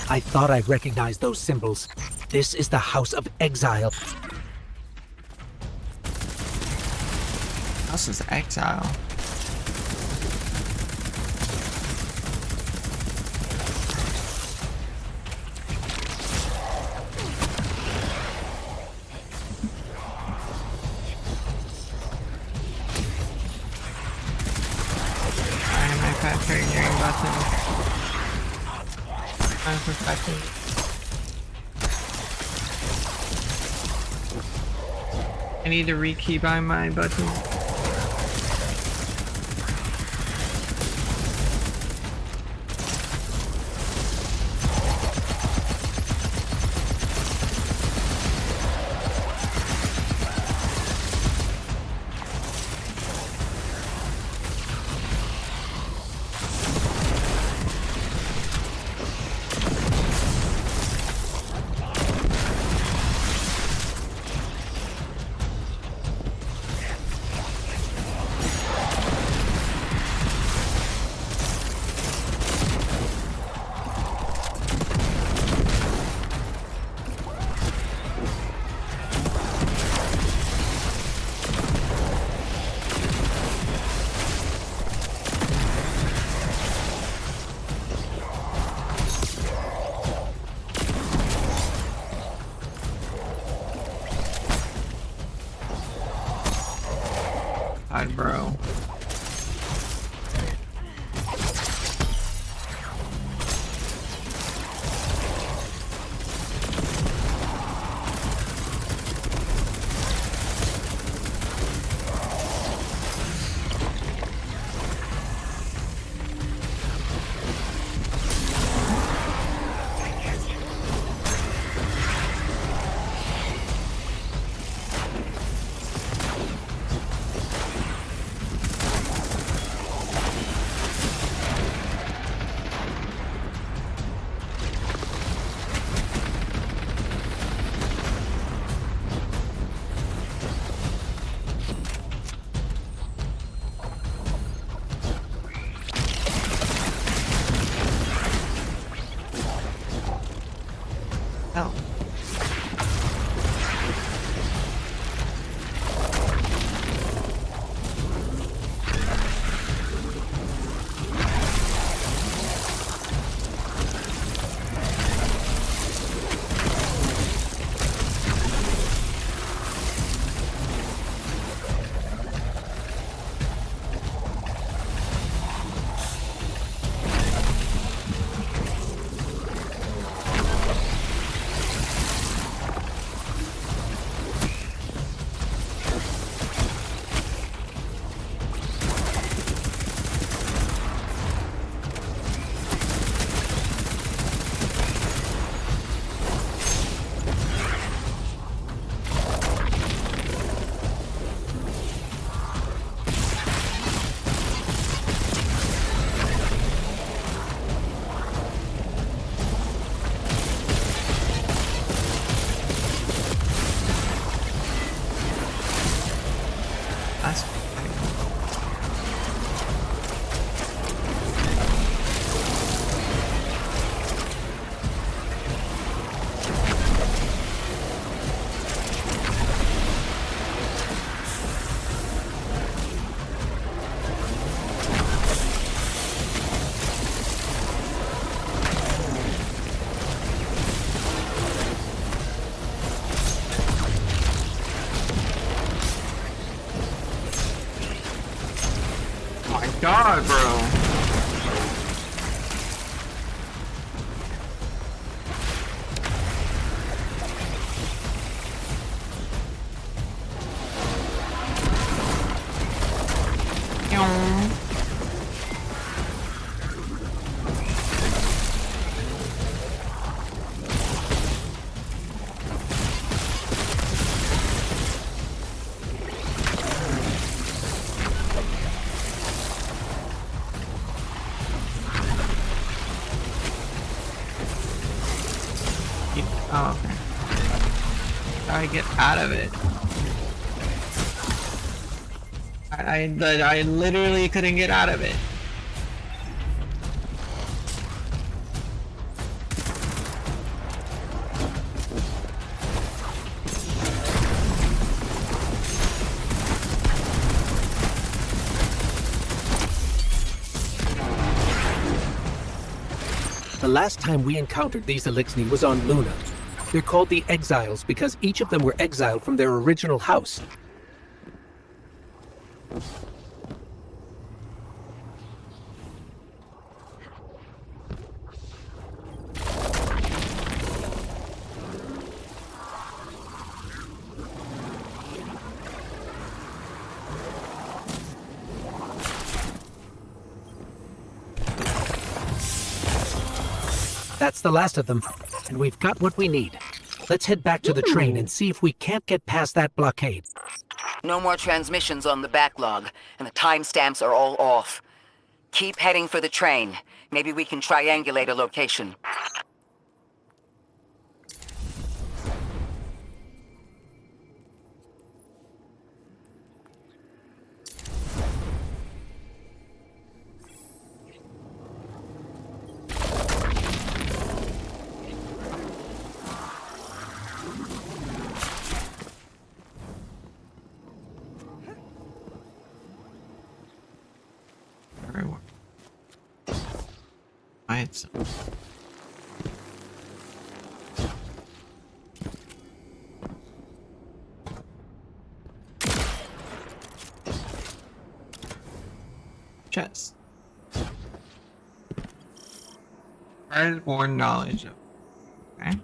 I thought I recognized those symbols. This is the House of Exile. House of Exile. Triggering button. Unperfected. I need to rekeybind my button. God, bro. Oh. That's God, bro. Oh, okay. How do I get out of it? I literally couldn't get out of it. The last time we encountered these Elixni was on Luna. They're called the Exiles because each of them were exiled from their original house. That's the last of them, and we've got what we need. Let's head back to the train and see if we can't get past that blockade. No more transmissions on the backlog, and the timestamps are all off. Keep heading for the train. Maybe we can triangulate a location. Chest. Hard-born knowledge of. Okay.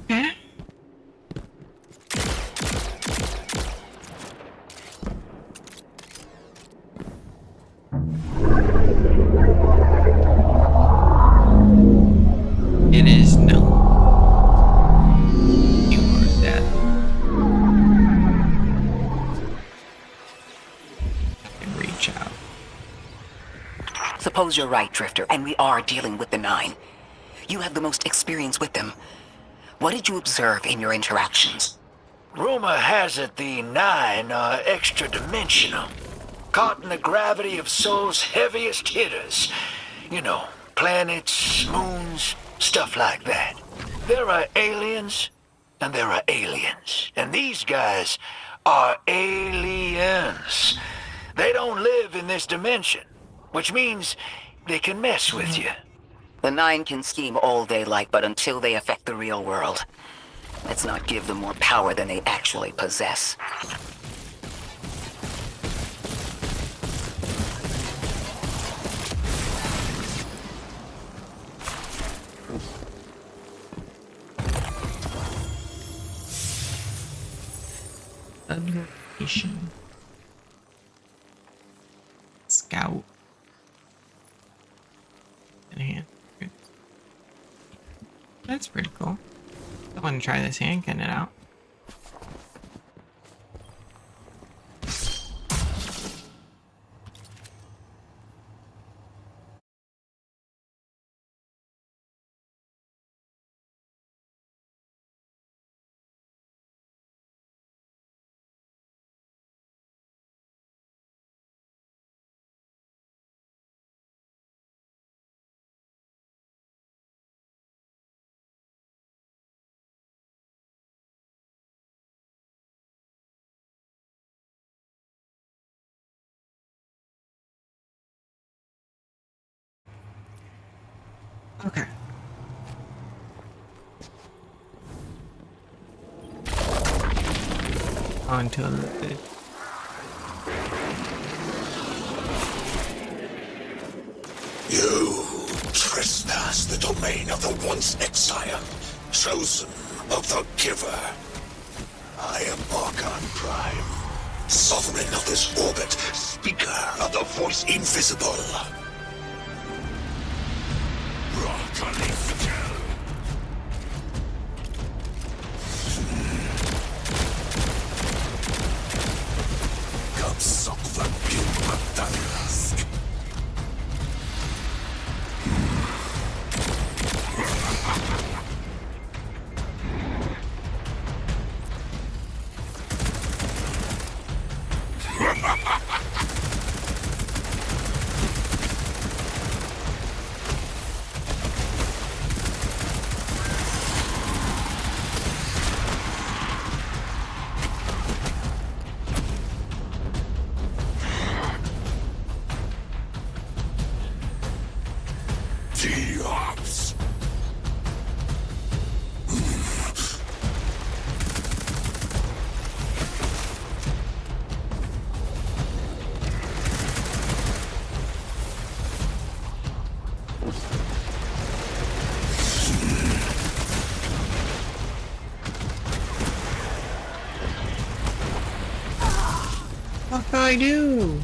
Okay. It is no. You are dead. I can reach out. Suppose you're right, Drifter, and we are dealing with the Nine. You have the most experience with them. What did you observe in your interactions? Rumor has it the Nine are extra-dimensional. Caught in the gravity of Sol's heaviest hitters. You know, planets, moons, stuff like that. There are aliens, and there are aliens. And these guys are aliens. They don't live in this dimension, which means they can mess with you. The Nine can scheme all they like, but until they affect the real world, let's not give them more power than they actually possess. Observation. Scout. Hand. That's pretty cool. I want to try this hand cannon out. Okay. On to the... You trespass the domain of the once exile, chosen of the Giver. I am Archon Prime, sovereign of this orbit, speaker of the voice invisible. Come suck the Gil of Daliask. T-Ops. What do I do?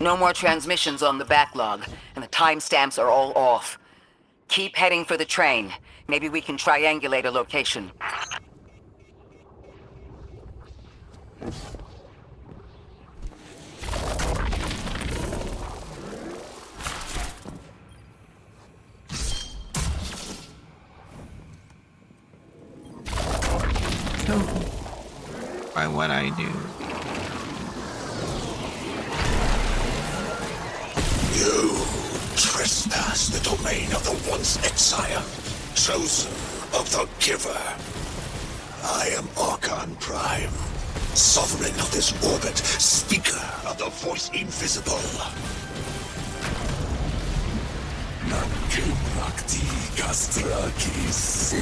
No more transmissions on the backlog, and the timestamps are all off. Keep heading for the train. Maybe we can triangulate a location. So, by what I do. You trespass the domain of the once exile, chosen of the Giver. I am Archon Prime, sovereign of this orbit, speaker of the voice invisible. Nakimrakti Gastrakis.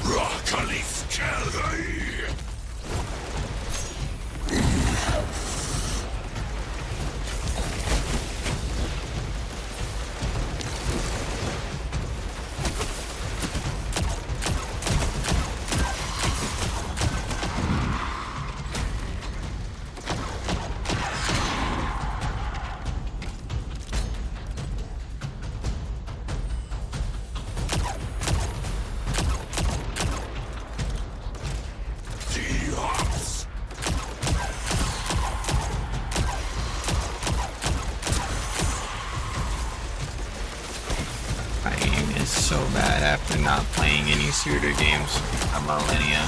Rakalif Kelgai. My aim is so bad after not playing any shooter games a millennia.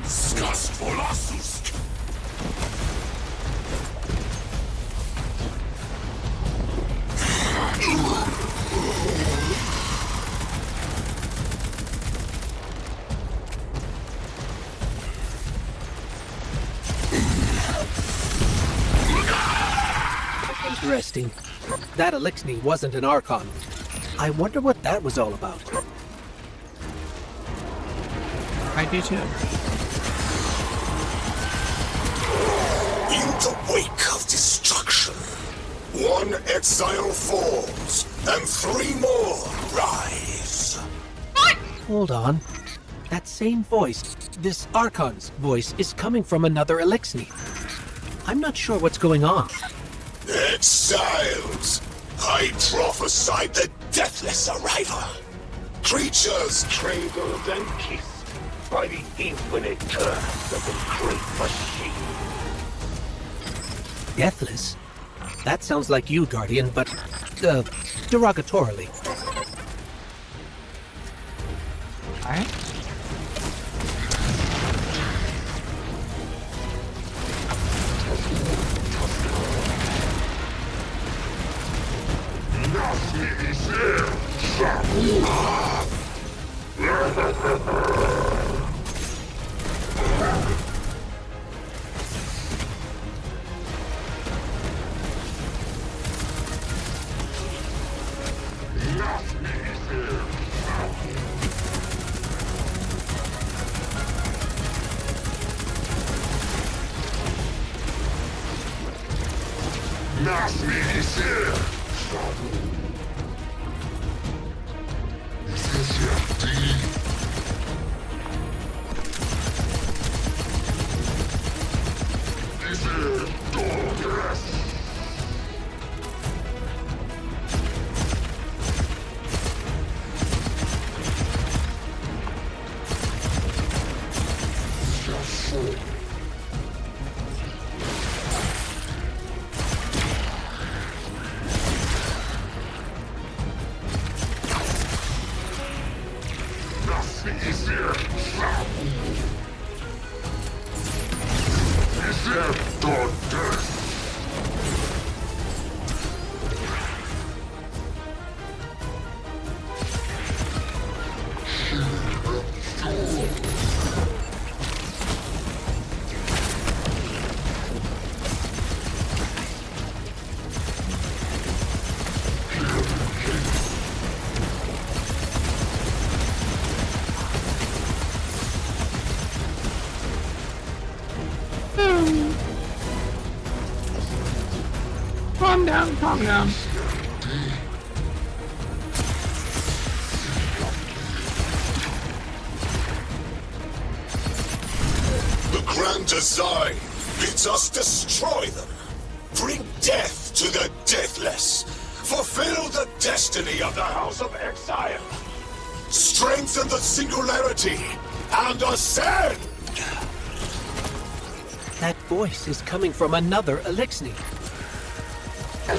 Skast Volasusk. Interesting. That Elixni wasn't an Archon. I wonder what that was all about. I do too. In the wake of destruction, one exile falls, and three more rise. Hold on. That same voice, this Archon's voice, is coming from another Elixni. I'm not sure what's going on. Exiles! I prophesied the deathless arrival. Creatures cradled and kissed by the infinite curse of the great machine. Deathless? That sounds like you, Guardian, but, derogatorily. Alright. Calm down, calm down. The grand design bids us destroy them. Bring death to the deathless. Fulfill the destiny of the House of Exile. Strengthen the singularity and ascend! That voice is coming from another Eliksni. I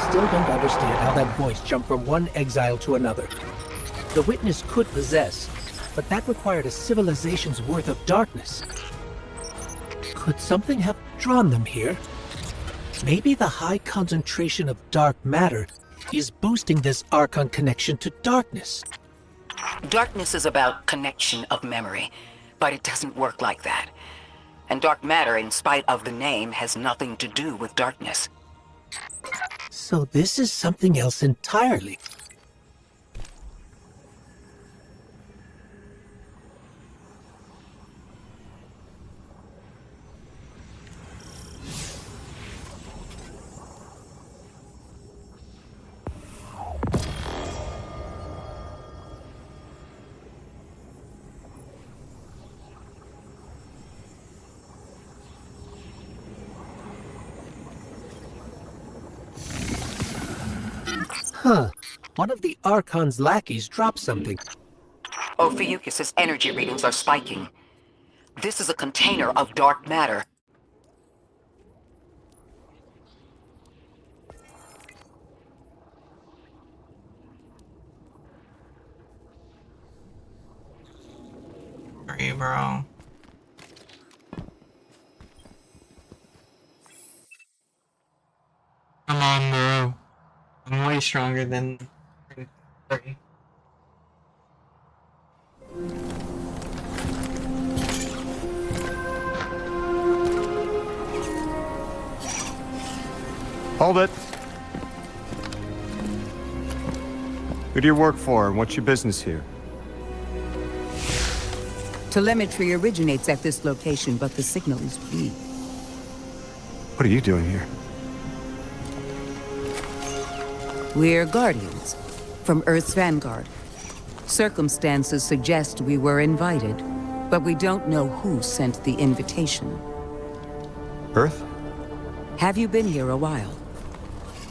still don't understand how that voice jumped from one exile to another. The Witness could possess, but that required a civilization's worth of darkness. Could something have drawn them here? Maybe the high concentration of dark matter is boosting this Archon connection to darkness. Darkness is about connection of memory, but it doesn't work like that. And dark matter, in spite of the name, has nothing to do with darkness. So this is something else entirely. Huh. One of the Archon's lackeys dropped something. Ophiuchus' energy readings are spiking. This is a container of dark matter. Sorry, bro. Come on, bro. I'm way stronger than 30. Hold it. Who do you work for, and what's your business here? Telemetry originates at this location, but the signal is weak. What are you doing here? We're Guardians, from Earth's vanguard. Circumstances suggest we were invited, but we don't know who sent the invitation. Earth? Have you been here a while?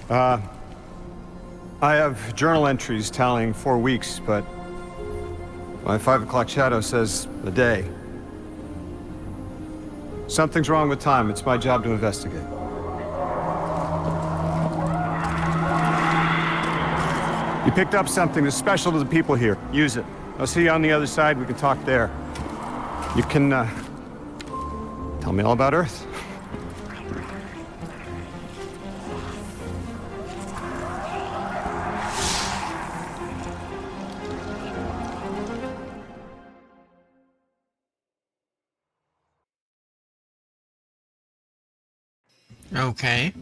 I have journal entries tallying 4 weeks, but my 5 o'clock shadow says a day. Something's wrong with time. It's my job to investigate. You picked up something that's special to the people here. Use it. I'll see you on the other side. We can talk there. You can, tell me all about Earth. Okay.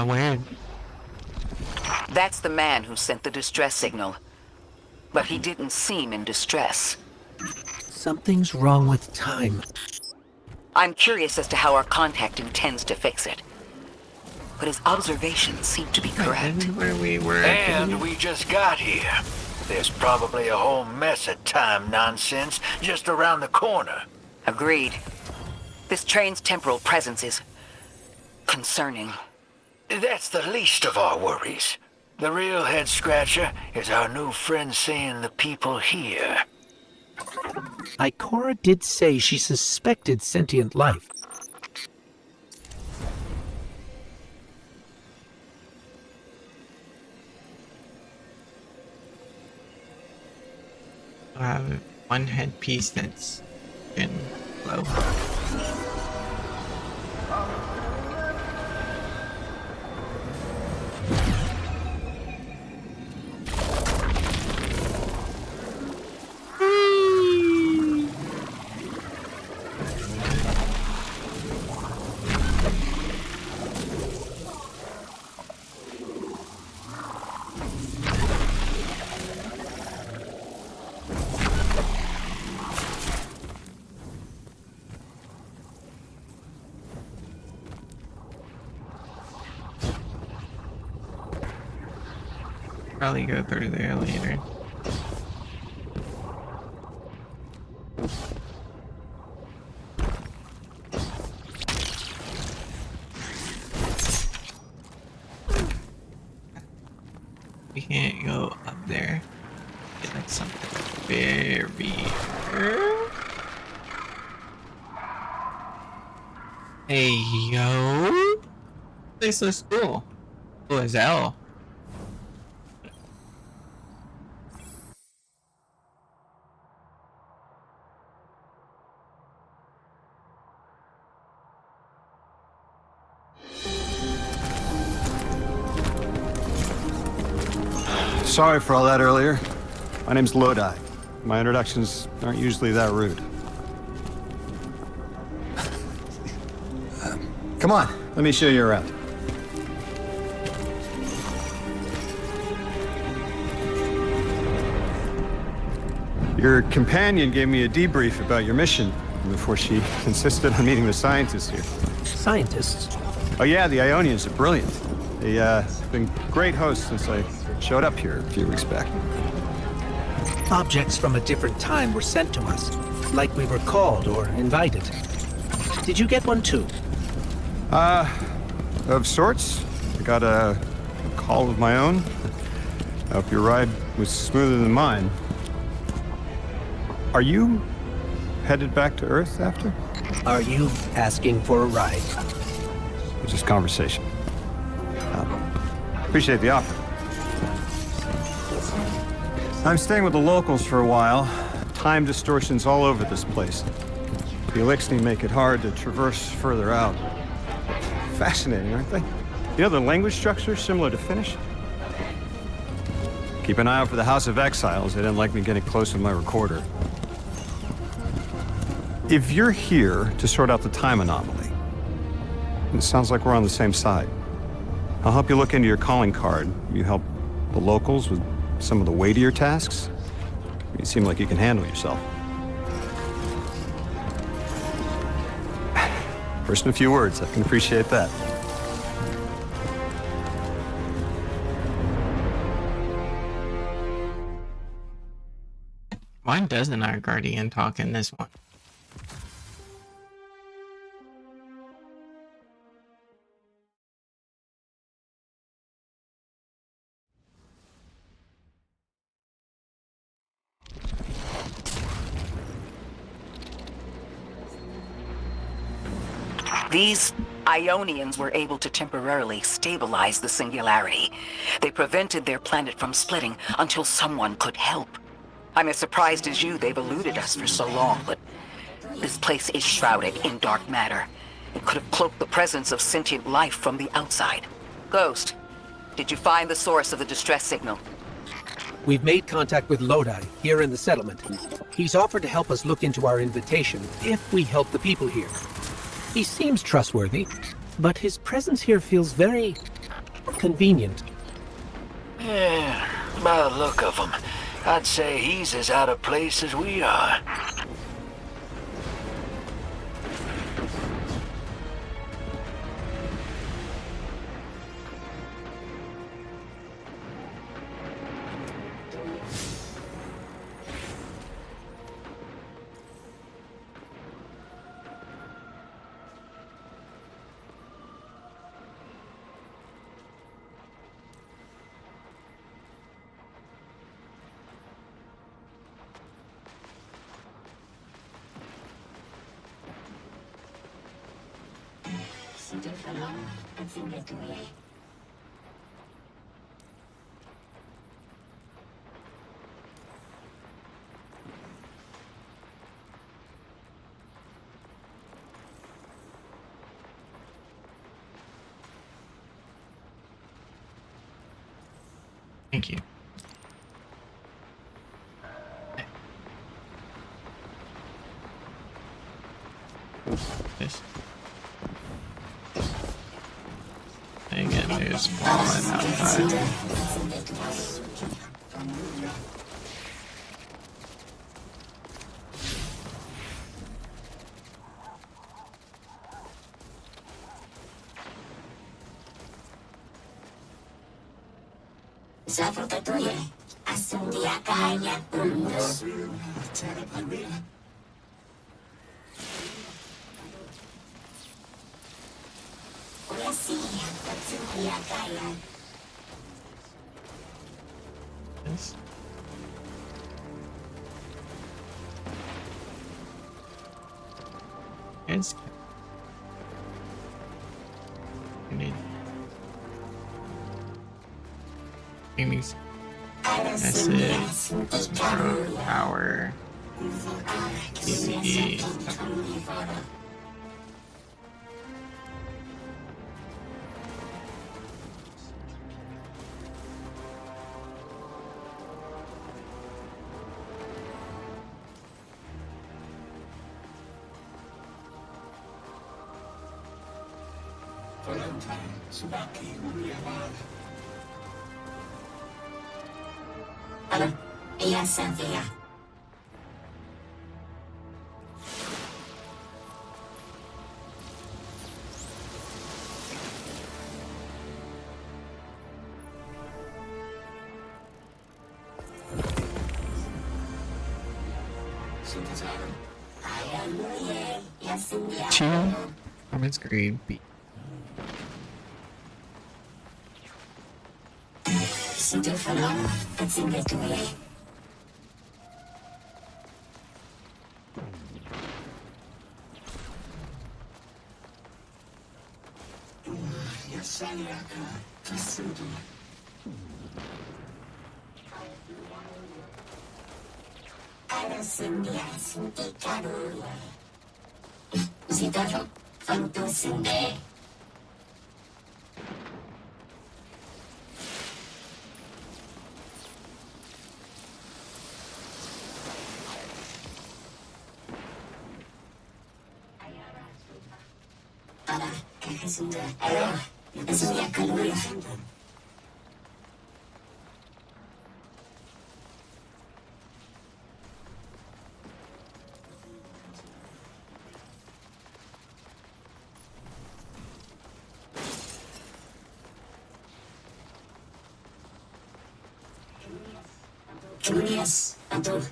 Weird. That's the man who sent the distress signal. But he didn't seem in distress. Something's wrong with time. I'm curious as to how our contact intends to fix it. But his observations seem to be correct. This is where we were. And we just got here. There's probably a whole mess of time nonsense just around the corner. Agreed. This train's temporal presence is concerning. That's the least of our worries. The real head-scratcher is our new friend seeing the people here. Ikora did say she suspected sentient life. I have one headpiece that's been low. Probably go through there later. We can't go up there. Okay, that's something very. Hey yo, this looks cool. Cool as hell. Sorry for all that earlier. My name's Lodi. My introductions aren't usually that rude. Come on, let me show you around. Your companion gave me a debrief about your mission before she insisted on meeting the scientists here. Scientists? Oh yeah, the Ionians are brilliant. They've been great hosts since I showed up here a few weeks back. Objects from a different time were sent to us, like we were called or invited. Did you get one too? Of sorts. I got a call of my own. I hope your ride was smoother than mine. Are you headed back to Earth after? Are you asking for a ride? It's just conversation. Appreciate the offer. I'm staying with the locals for a while. Time distortions all over this place. The Elixni make it hard to traverse further out. Fascinating, aren't they? You know, the language structure is similar to Finnish. Keep an eye out for the House of Exiles. They didn't like me getting close with my recorder. If you're here to sort out the time anomaly, it sounds like we're on the same side. I'll help you look into your calling card. You help the locals with some of the weightier tasks. You seem like you can handle yourself. First in a few words, I can appreciate that. Why doesn't our guardian talk in this one? These Ionians were able to temporarily stabilize the singularity. They prevented their planet from splitting until someone could help. I'm as surprised as you they've eluded us for so long, but this place is shrouded in dark matter. It could have cloaked the presence of sentient life from the outside. Ghost, did you find the source of the distress signal? We've made contact with Lodi, here in the settlement. He's offered to help us look into our invitation, if we help the people here. He seems trustworthy, but his presence here feels very convenient. Yeah, by the look of him, I'd say he's as out of place as we are. Thank you. This. Again, there's one outside. Zawodowuję, a sądy jaka nie pomóż. This. It's. I need. Amy's. That's it. Power. PCE. Halo, ja Cynthia. Chill. Comments grade B. Julius, Anton.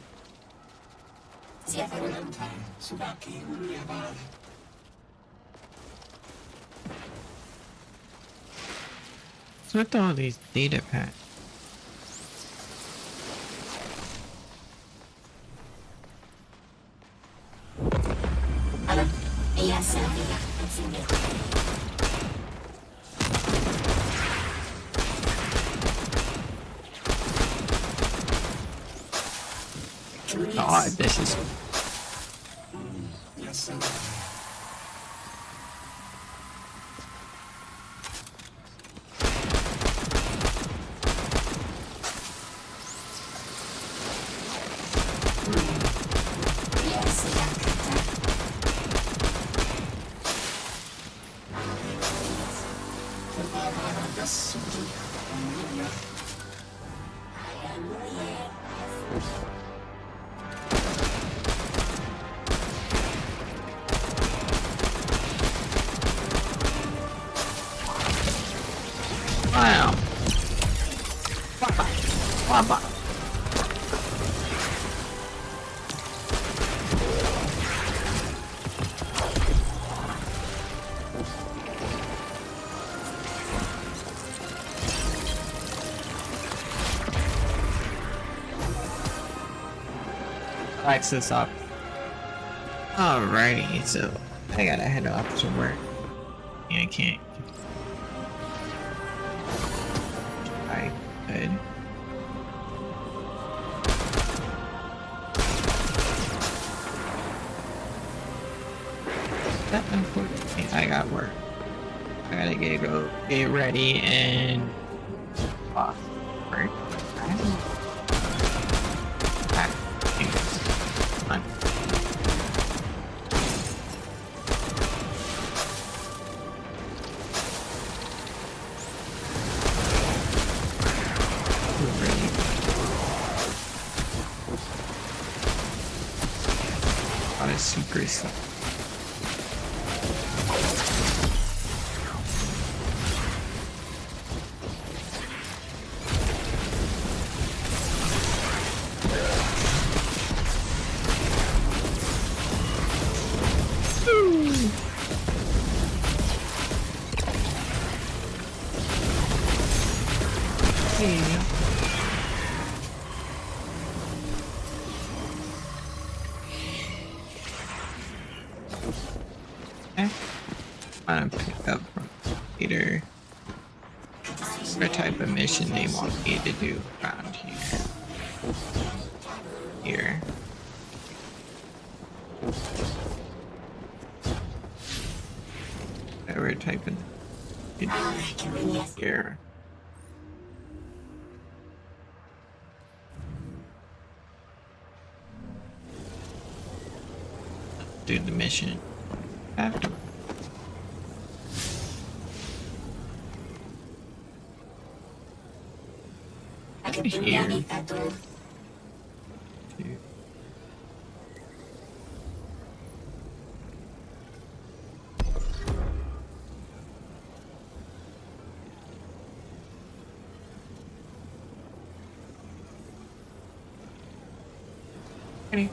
What's with all these data packs? Halo, ja Cynthia. Oh, this is. Wow. Wow. Lights this up. Alrighty, so I gotta head off to work. I can't. I could. That unfortunately, I got work. I gotta get ready and off work. Fun. A lot of secret stuff. I'm gonna pick up from later what type of mission they want me to do around here. Here. Whatever type of here. Do the mission after. Here. Two. Ready?